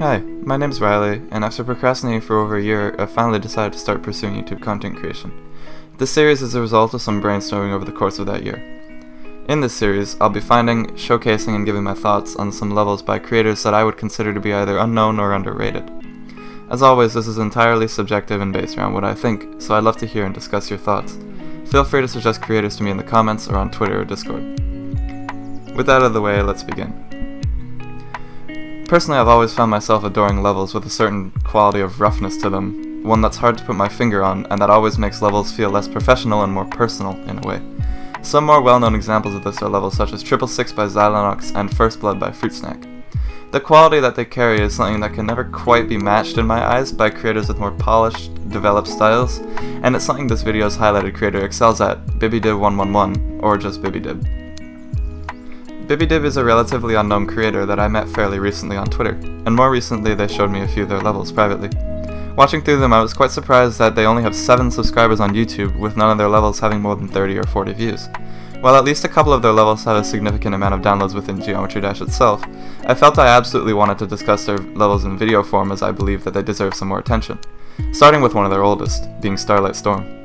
Hi, my name's Riley, and after procrastinating for over a year, I've finally decided to start pursuing YouTube content creation. This series is a result of some brainstorming over the course of that year. In this series, I'll be finding, showcasing, and giving my thoughts on some levels by creators that I would consider to be either unknown or underrated. As always, this is entirely subjective and based around what I think, so I'd love to hear and discuss your thoughts. Feel free to suggest creators to me in the comments or on Twitter or Discord. With that out of the way, let's begin. Personally, I've always found myself adoring levels with a certain quality of roughness to them, one that's hard to put my finger on, and that always makes levels feel less professional and more personal in a way. Some more well-known examples of this are levels such as 666 by Xylinox and First Blood by Fruit Snack. The quality that they carry is something that can never quite be matched in my eyes by creators with more polished, developed styles, and it's something this video's highlighted creator excels at, BibbyDib111, or just Bibby Dib. Bibby Dib is a relatively unknown creator that I met fairly recently on Twitter, and more recently they showed me a few of their levels privately. Watching through them, I was quite surprised that they only have 7 subscribers on YouTube, with none of their levels having more than 30 or 40 views. While at least a couple of their levels have a significant amount of downloads within Geometry Dash itself, I felt I absolutely wanted to discuss their levels in video form as I believe that they deserve some more attention, starting with one of their oldest, being Starlight Storm.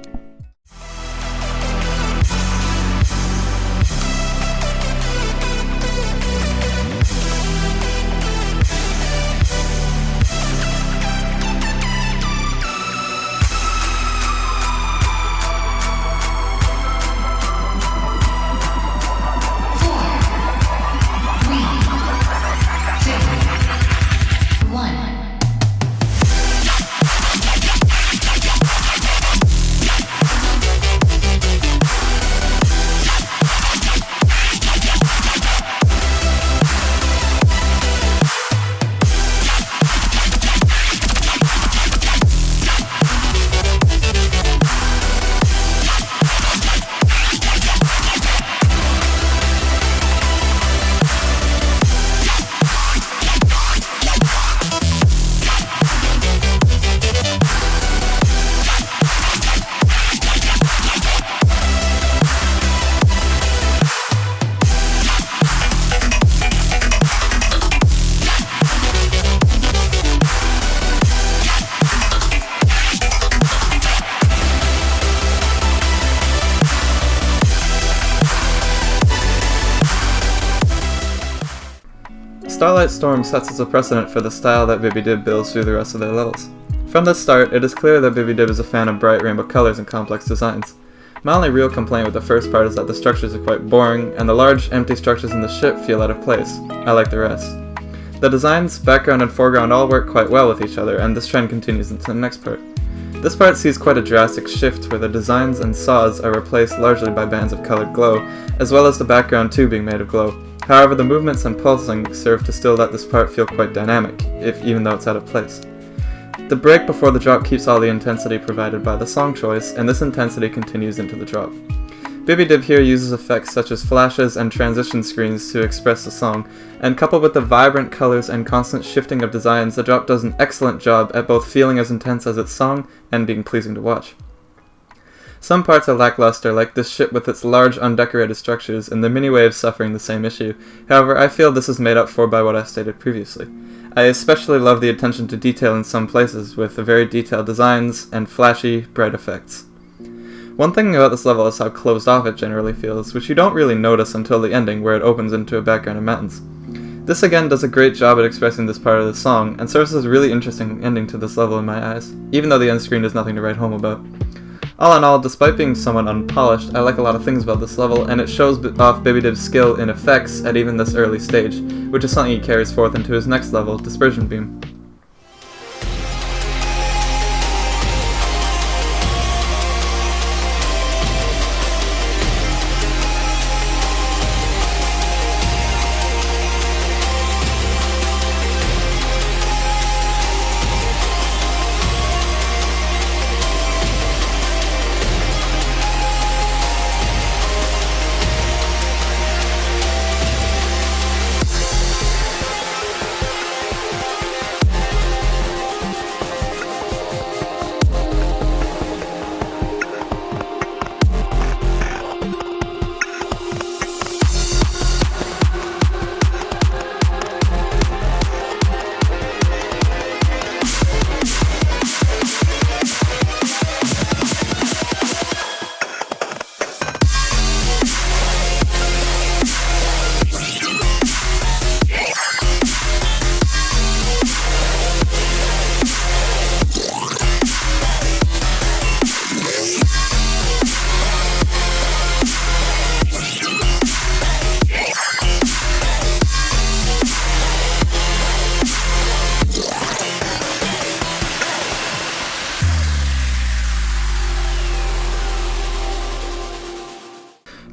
Starlight Storm sets as a precedent for the style that Bibby Dib builds through the rest of their levels. From the start, it is clear that Bibby Dib is a fan of bright rainbow colors and complex designs. My only real complaint with the first part is that the structures are quite boring, and the large, empty structures in the ship feel out of place. I like the rest. The designs, background, and foreground all work quite well with each other, and this trend continues into the next part. This part sees quite a drastic shift where the designs and saws are replaced largely by bands of colored glow, as well as the background too being made of glow. However, the movements and pulsing serve to still let this part feel quite dynamic, even though it's out of place. The break before the drop keeps all the intensity provided by the song choice, and this intensity continues into the drop. Bibby Dib here uses effects such as flashes and transition screens to express the song, and coupled with the vibrant colors and constant shifting of designs, the drop does an excellent job at both feeling as intense as its song and being pleasing to watch. Some parts are lackluster, like this ship with its large undecorated structures and the mini waves suffering the same issue. However, I feel this is made up for by what I stated previously. I especially love the attention to detail in some places, with the very detailed designs and flashy, bright effects. One thing about this level is how closed off it generally feels, which you don't really notice until the ending where it opens into a background of mountains. This again does a great job at expressing this part of the song, and serves as a really interesting ending to this level in my eyes, even though the end screen is nothing to write home about. All in all, despite being somewhat unpolished, I like a lot of things about this level, and it shows off Bibby Dib's skill in effects at even this early stage, which is something he carries forth into his next level, Dispersion Beam.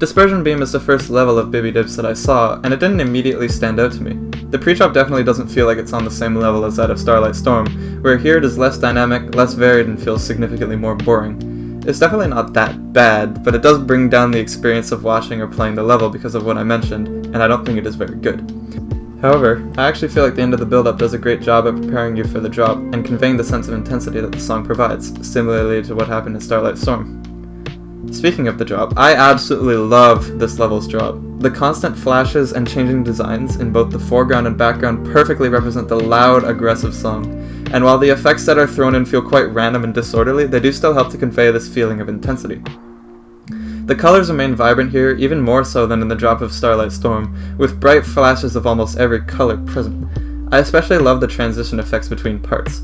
Dispersion Beam is the first level of Bibby Dibs that I saw, and it didn't immediately stand out to me. The pre-drop definitely doesn't feel like it's on the same level as that of Starlight Storm, where here it is less dynamic, less varied, and feels significantly more boring. It's definitely not that bad, but it does bring down the experience of watching or playing the level because of what I mentioned, and I don't think it is very good. However, I actually feel like the end of the build-up does a great job at preparing you for the drop and conveying the sense of intensity that the song provides, similarly to what happened in Starlight Storm. Speaking of the drop, I absolutely love this level's drop. The constant flashes and changing designs in both the foreground and background perfectly represent the loud, aggressive song, and while the effects that are thrown in feel quite random and disorderly, they do still help to convey this feeling of intensity. The colors remain vibrant here, even more so than in the drop of Starlight Storm, with bright flashes of almost every color present. I especially love the transition effects between parts.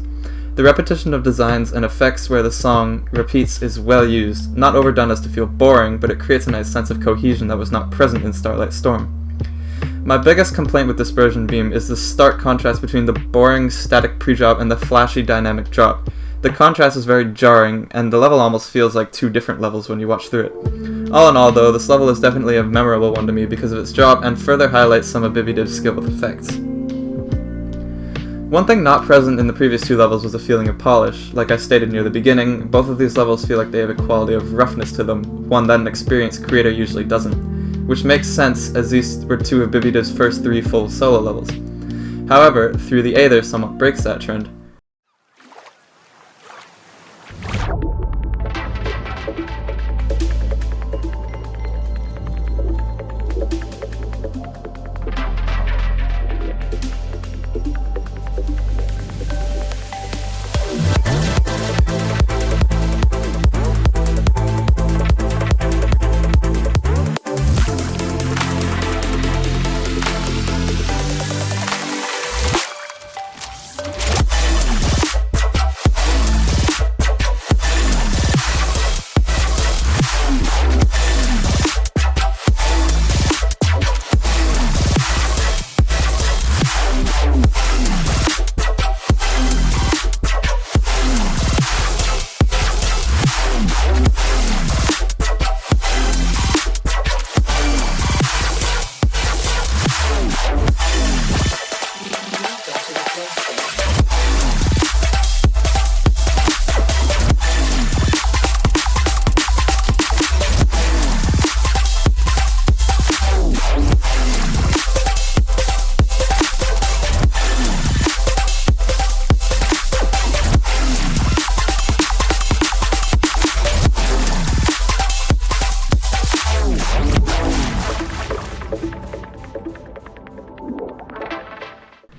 The repetition of designs and effects where the song repeats is well used, not overdone as to feel boring, but it creates a nice sense of cohesion that was not present in Starlight Storm. My biggest complaint with Dispersion Beam is the stark contrast between the boring, static pre-drop and the flashy, dynamic drop. The contrast is very jarring, and the level almost feels like two different levels when you watch through it. All in all though, this level is definitely a memorable one to me because of its drop and further highlights some of Bibby Dib's skill with effects. One thing not present in the previous two levels was a feeling of polish. Like I stated near the beginning, both of these levels feel like they have a quality of roughness to them, one that an experienced creator usually doesn't. Which makes sense, as these were two of Bibby Dib's first three full solo levels. However, through the Aether somewhat breaks that trend.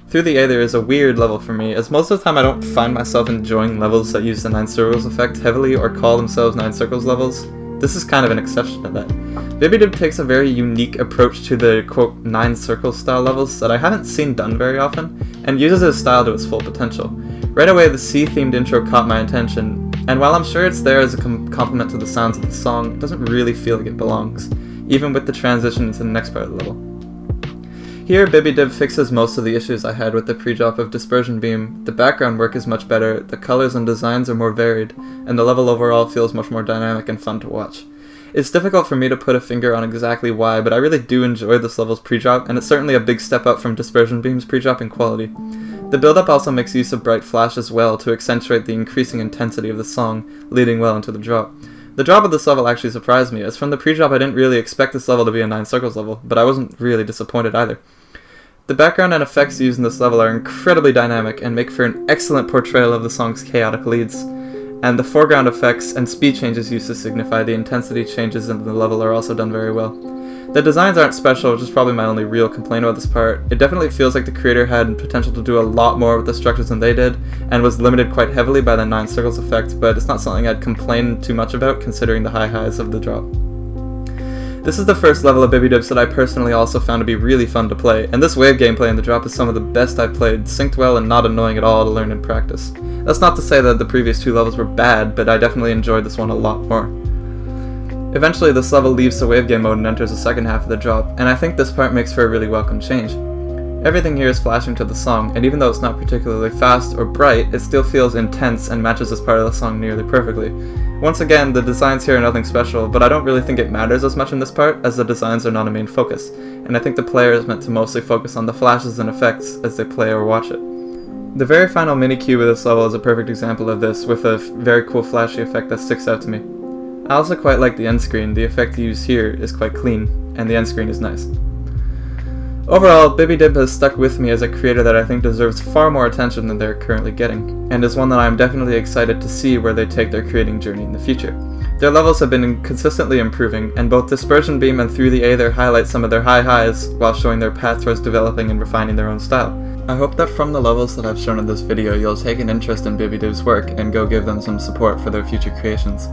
Through the Aether is a weird level for me, as most of the time I don't find myself enjoying levels that use the 9 circles effect heavily or call themselves 9 circles levels. This is kind of an exception to that. Bibby Dib takes a very unique approach to the quote 9 circle style levels that I haven't seen done very often, and uses his style to its full potential. Right away the sea-themed intro caught my attention, and while I'm sure it's there as a complement to the sounds of the song, it doesn't really feel like it belongs, even with the transition into the next part of the level. Here, Bibby Dib fixes most of the issues I had with the pre-drop of Dispersion Beam. The background work is much better, the colors and designs are more varied, and the level overall feels much more dynamic and fun to watch. It's difficult for me to put a finger on exactly why, but I really do enjoy this level's pre-drop, and it's certainly a big step up from Dispersion Beam's pre-drop in quality. The build-up also makes use of bright flash as well to accentuate the increasing intensity of the song, leading well into the drop. The drop of this level actually surprised me, as from the pre-drop I didn't really expect this level to be a 9 circles level, but I wasn't really disappointed either. The background and effects used in this level are incredibly dynamic and make for an excellent portrayal of the song's chaotic leads, and the foreground effects and speed changes used to signify the intensity changes in the level are also done very well. The designs aren't special, which is probably my only real complaint about this part. It definitely feels like the creator had potential to do a lot more with the structures than they did, and was limited quite heavily by the 9 circles effect, but it's not something I'd complain too much about considering the high highs of the drop. This is the first level of Bibby Dibs that I personally also found to be really fun to play, and this wave gameplay in the drop is some of the best I've played, synced well and not annoying at all to learn and practice. That's not to say that the previous two levels were bad, but I definitely enjoyed this one a lot more. Eventually this level leaves the wave game mode and enters the second half of the drop, and I think this part makes for a really welcome change. Everything here is flashing to the song, and even though it's not particularly fast or bright, it still feels intense and matches this part of the song nearly perfectly. Once again, the designs here are nothing special, but I don't really think it matters as much in this part, as the designs are not a main focus, and I think the player is meant to mostly focus on the flashes and effects as they play or watch it. The very final mini-cube of this level is a perfect example of this, with a very cool flashy effect that sticks out to me. I also quite like the end screen. The effect used here is quite clean, and the end screen is nice. Overall, BibbyDib has stuck with me as a creator that I think deserves far more attention than they're currently getting, and is one that I am definitely excited to see where they take their creating journey in the future. Their levels have been consistently improving, and both Dispersion Beam and Through the Aether highlight some of their high highs while showing their path towards developing and refining their own style. I hope that from the levels that I've shown in this video, you'll take an interest in BibbyDib's work and go give them some support for their future creations.